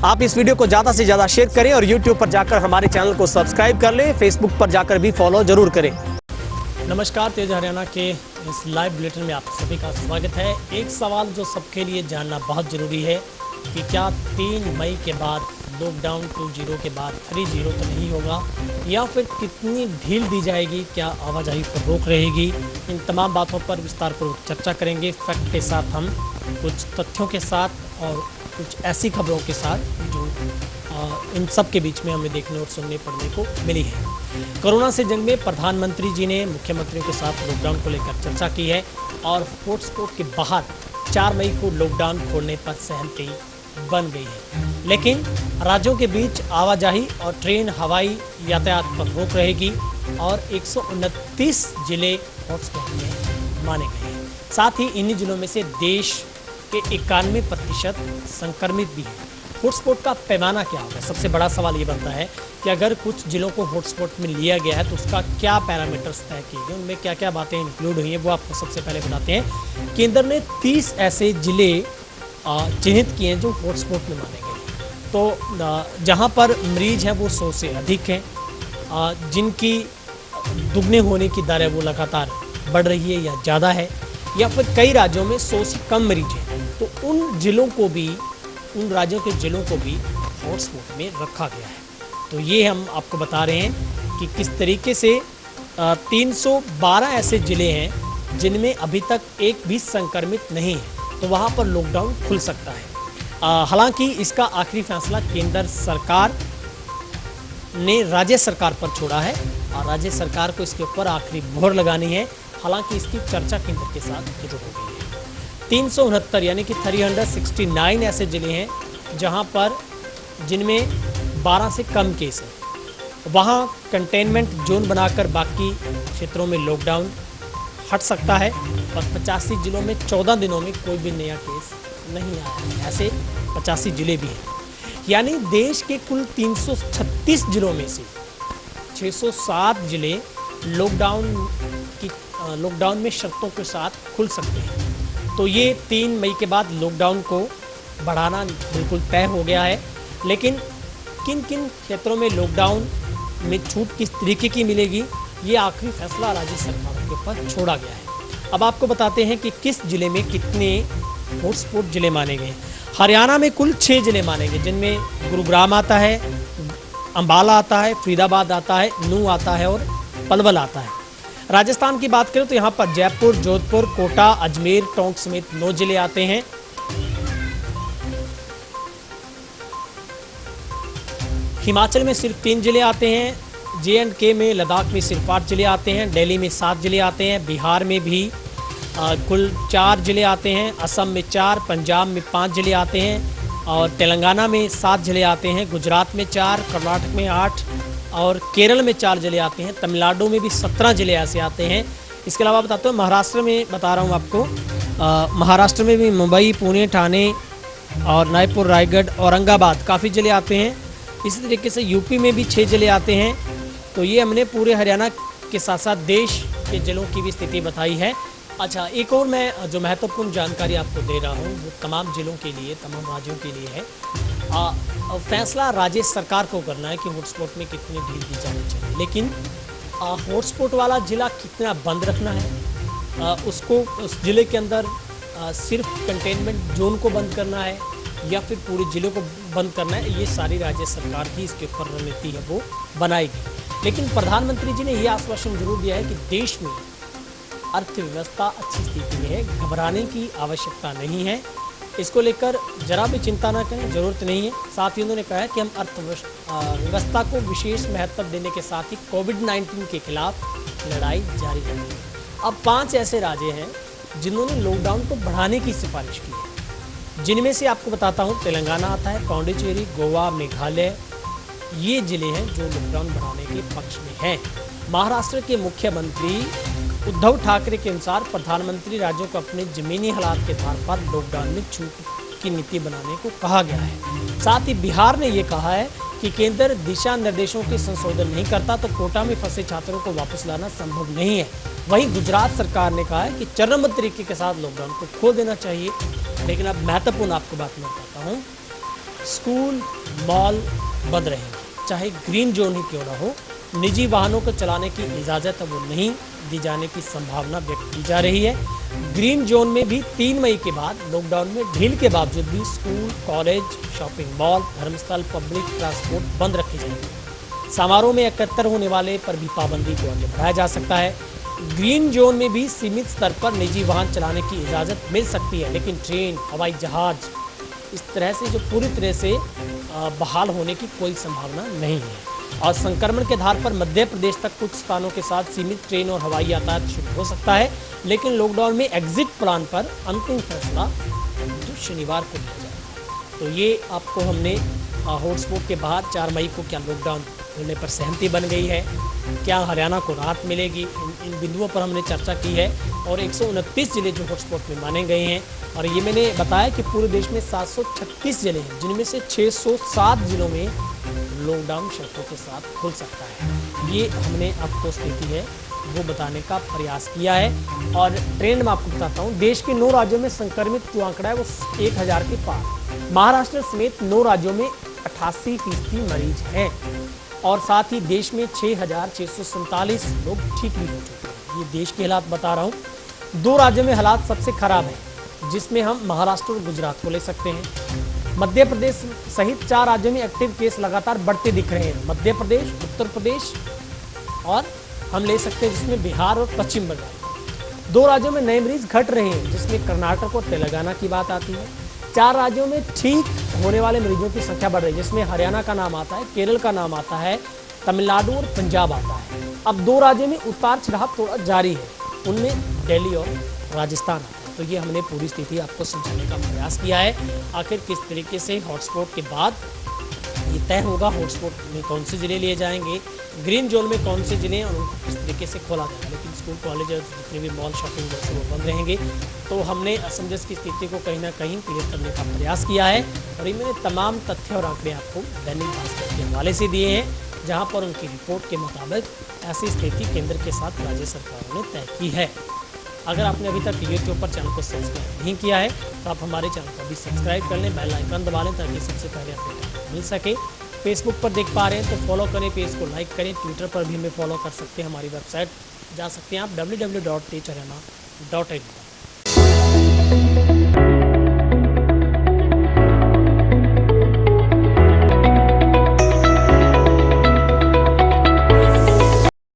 आप इस वीडियो को ज़्यादा से ज़्यादा शेयर करें और YouTube पर जाकर हमारे चैनल को सब्सक्राइब कर लें, Facebook पर जाकर भी फॉलो जरूर करें। नमस्कार, तेज हरियाणा के इस लाइव बुलेटिन में आप सभी का स्वागत है। एक सवाल जो सबके लिए जानना बहुत ज़रूरी है कि क्या 3 मई के बाद लॉकडाउन 2.0 के बाद 3.0 तो नहीं होगा, या फिर कितनी ढील दी जाएगी, क्या आवाजाही पर रोक रहेगी। इन तमाम बातों पर विस्तारपूर्वक चर्चा करेंगे, फैक्ट के साथ, हम कुछ तथ्यों के साथ और कुछ ऐसी खबरों के साथ जो इन सब के बीच में हमें देखने और सुनने पड़ने को मिली है। कोरोना से जंग में प्रधानमंत्री जी ने मुख्यमंत्रियों के साथ लॉकडाउन को लेकर चर्चा की है और हॉटस्पॉट के बाहर 4 मई को लॉकडाउन खोलने पर सहमति बन गई है। लेकिन राज्यों के बीच आवाजाही और ट्रेन हवाई यातायात पर रोक रहेगी और 129 जिले हॉटस्पॉट में माने गए हैं। साथ ही इन्हीं जिलों में से देश के 91% संक्रमित भी हैं। हॉटस्पॉट का पैमाना क्या होगा? सबसे बड़ा सवाल ये बनता है कि अगर कुछ जिलों को हॉटस्पॉट में लिया गया है तो उसका क्या पैरामीटर्स तय किए गए, उनमें क्या क्या बातें इंक्लूड हुई हैं, वो आपको सबसे पहले बताते हैं। केंद्र ने 30 ऐसे जिले चिन्हित किए हैं जो हॉटस्पॉट में माने गए। तो जहां पर मरीज हैं वो 100 से अधिक हैं, जिनकी दुगने होने की दर है वो लगातार बढ़ रही है या ज़्यादा है, या फिर कई राज्यों में 100 से कम मरीज हैं, तो उन राज्यों के जिलों को भी हॉटस्पॉट में रखा गया है। तो ये हम आपको बता रहे हैं कि किस तरीके से 312 ऐसे जिले हैं जिनमें अभी तक एक भी संक्रमित नहीं है, तो वहाँ पर लॉकडाउन खुल सकता है। हालांकि इसका आखिरी फैसला केंद्र सरकार ने राज्य सरकार पर छोड़ा है और राज्य सरकार को इसके ऊपर आखिरी मोहर लगानी है। हालांकि इसकी चर्चा केंद्र के साथ शुरू हो गई है। 369 यानी कि 369 ऐसे जिले हैं जहां पर जिनमें 12 से कम केस हैं, वहां कंटेनमेंट जोन बनाकर बाकी क्षेत्रों में लॉकडाउन हट सकता है। और 85 जिलों में 14 दिनों में कोई भी नया केस नहीं आया है, ऐसे 85 जिले भी हैं। यानी देश के कुल 336 जिलों में से 607 जिले लॉकडाउन में शर्तों के साथ खुल सकते हैं। तो ये 3 मई के बाद लॉकडाउन को बढ़ाना बिल्कुल तय हो गया है। लेकिन किन किन क्षेत्रों में लॉकडाउन में छूट किस तरीके की मिलेगी, ये आखिरी फैसला राज्य सरकारों के ऊपर छोड़ा गया है। अब आपको बताते हैं कि किस जिले में कितने हॉटस्पॉट जिले माने गए। हरियाणा में कुल 6 जिले माने गए, जिनमें गुरुग्राम आता है, अम्बाला आता है, फरीदाबाद आता है, नूंह आता है और पलवल आता है। राजस्थान की बात करें तो यहाँ पर जयपुर, जोधपुर, कोटा, अजमेर, टोंक समेत 9 जिले आते हैं। हिमाचल में सिर्फ 3 जिले आते हैं। J&K में, लद्दाख में सिर्फ 8 जिले आते हैं। दिल्ली में 7 जिले आते हैं। बिहार में भी कुल 4 जिले आते हैं। असम में 4, पंजाब में 5 जिले आते हैं और तेलंगाना में 7 जिले आते हैं। गुजरात में 4, कर्नाटक में 8 और केरल में 4 जिले आते हैं। तमिलनाडु में भी 17 जिले ऐसे आते हैं। इसके अलावा बताता हूँ महाराष्ट्र में, बता रहा हूँ आपको, महाराष्ट्र में भी मुंबई, पुणे, ठाणे और नागपुर, रायगढ़, औरंगाबाद काफ़ी जिले आते हैं। इसी तरीके से यूपी में भी 6 जिले आते हैं। तो ये हमने पूरे हरियाणा के साथ साथ देश के जिलों की भी स्थिति बताई है। अच्छा, एक और मैं जो महत्वपूर्ण जानकारी आपको दे रहा हूँ वो तमाम जिलों के लिए, तमाम राज्यों के लिए है। फैसला राज्य सरकार को करना है कि हॉटस्पॉट में कितनी ढील दी जानी चाहिए। लेकिन हॉटस्पॉट वाला जिला कितना बंद रखना है, उसको उस जिले के अंदर सिर्फ कंटेनमेंट जोन को बंद करना है या फिर पूरे जिले को बंद करना है, ये सारी राज्य सरकार की इसके ऊपर रणनीति है वो बनाएगी। लेकिन प्रधानमंत्री जी ने ये आश्वासन जरूर दिया है कि देश में अर्थव्यवस्था अच्छी स्थिति में है, घबराने की आवश्यकता नहीं है। इसको लेकर जरा भी चिंता ना करें, ज़रूरत नहीं है। साथ ही उन्होंने कहा है कि हम अर्थव्यवस्था को विशेष महत्व देने के साथ ही कोविड-19 के खिलाफ लड़ाई जारी रखेंगे। अब 5 ऐसे राज्य हैं जिन्होंने लॉकडाउन को बढ़ाने की सिफारिश की है, जिनमें से आपको बताता हूँ तेलंगाना आता है, पौंडीचेरी, गोवा, मेघालय, ये जिले हैं जो लॉकडाउन बढ़ाने के पक्ष में हैं। महाराष्ट्र के मुख्यमंत्री उद्धव ठाकरे के अनुसार प्रधानमंत्री राज्यों को अपने ज़मीनी हालात के आधार पर लॉकडाउन में छूट की नीति बनाने को कहा गया है। साथ ही बिहार ने ये कहा है कि केंद्र दिशा निर्देशों के संशोधन नहीं करता तो कोटा में फंसे छात्रों को वापस लाना संभव नहीं है। वहीं गुजरात सरकार ने कहा है कि चरणबद्ध तरीके के साथ लॉकडाउन को खोल देना चाहिए। लेकिन अब महत्वपूर्ण आपको बात मैं बताता हूँ, स्कूल, मॉल बंद रहेंगे, चाहे ग्रीन जोन ही क्यों ना हो। निजी वाहनों को चलाने की इजाज़त अब नहीं दी जाने की संभावना व्यक्त की जा रही है। ग्रीन जोन में भी 3 मई के बाद लॉकडाउन में ढील के बावजूद भी स्कूल, कॉलेज, शॉपिंग मॉल, धर्मस्थल, पब्लिक ट्रांसपोर्ट बंद रखे जाएंगे। समारोह में एकत्र होने वाले पर भी पाबंदी को आगे बढ़ाया जा सकता है। ग्रीन जोन में भी सीमित स्तर पर निजी वाहन चलाने की इजाज़त मिल सकती है, लेकिन ट्रेन, हवाई जहाज इस तरह से जो पूरी तरह से बहाल होने की कोई संभावना नहीं है। और संक्रमण के आधार पर मध्य प्रदेश तक कुछ स्थानों के साथ सीमित ट्रेन और हवाई यातायात शुरू हो सकता है, लेकिन लॉकडाउन में एग्जिट प्लान पर अंतिम फैसला जो शनिवार को लिया जाएगा। तो ये आपको हमने हॉटस्पॉट के बाद 4 मई को क्या लॉकडाउन खोलने पर सहमति बन गई है, क्या हरियाणा को राहत मिलेगी, इन बिंदुओं पर हमने चर्चा की है। और 129 जिले जो हॉटस्पॉट में माने गए हैं, और ये मैंने बताया कि पूरे देश में 736 जिले हैं, जिनमें से 607 जिलों में लॉकडाउन शर्तों के साथ खुल सकता है। ये हमने आपको स्थिति है वो बताने का प्रयास किया है। और ट्रेंड में आपको बताता हूँ, देश के 9 राज्यों में संक्रमित जो आंकड़ा है वो 1000 के पार। महाराष्ट्र समेत 9 राज्यों में 88% मरीज हैं, और साथ ही देश में 6647 लोग ठीक भी हो चुके हैं। ये देश के हालात बता रहा हूँ। 2 राज्यों में हालात सबसे खराब हैं, जिसमें हम महाराष्ट्र और गुजरात को ले सकते हैं। मध्य प्रदेश सहित 4 राज्यों में एक्टिव केस लगातार बढ़ते दिख रहे हैं। मध्य प्रदेश, उत्तर प्रदेश, और हम ले सकते हैं जिसमें बिहार और पश्चिम बंगाल। 2 राज्यों में नए मरीज घट रहे हैं, जिसमें कर्नाटक और तेलंगाना की बात आती है। 4 राज्यों में ठीक होने वाले मरीजों की संख्या बढ़ रही है, जिसमें हरियाणा का नाम आता है, केरल का नाम आता है, तमिलनाडु और पंजाब आता है। अब 2 राज्यों में उतार चढ़ाव थोड़ा जारी है, उनमें दिल्ली और राजस्थान आता है। तो ये हमने पूरी स्थिति आपको समझाने का प्रयास किया है। आखिर किस तरीके से हॉटस्पॉट के बाद ये तय होगा, हॉटस्पॉट में कौन से ज़िले लिए जाएंगे, ग्रीन जोन में कौन से ज़िले और उनको किस तरीके से खोला जाएगा। लेकिन स्कूल, कॉलेज और जितने भी मॉल, शॉपिंग मॉल से वो बंद रहेंगे। तो हमने असमंजस की स्थिति को कहीं ना कहीं क्लियर करने का प्रयास किया है, और ये मैंने तमाम तथ्य और आंकड़े आपको दैनिक भास्कर के हवाले से दिए हैं, जहाँ पर उनकी रिपोर्ट के मुताबिक ऐसी स्थिति केंद्र के साथ राज्य सरकारों ने तय की है। अगर आपने अभी तक यूट्यूब पर चैनल को सब्सक्राइब नहीं किया है, तो आप हमारे चैनल को भी सब्सक्राइब कर लें, बेल आइकन दबा लें, ताकि सबसे पहले अपडेट आपको मिल सके। फेसबुक पर देख पा रहे हैं तो फॉलो करें, पेज को लाइक करें। ट्विटर पर भी हमें फॉलो कर सकते हैं, हमारी वेबसाइट जा सकते हैं आप www.tejharyana.in।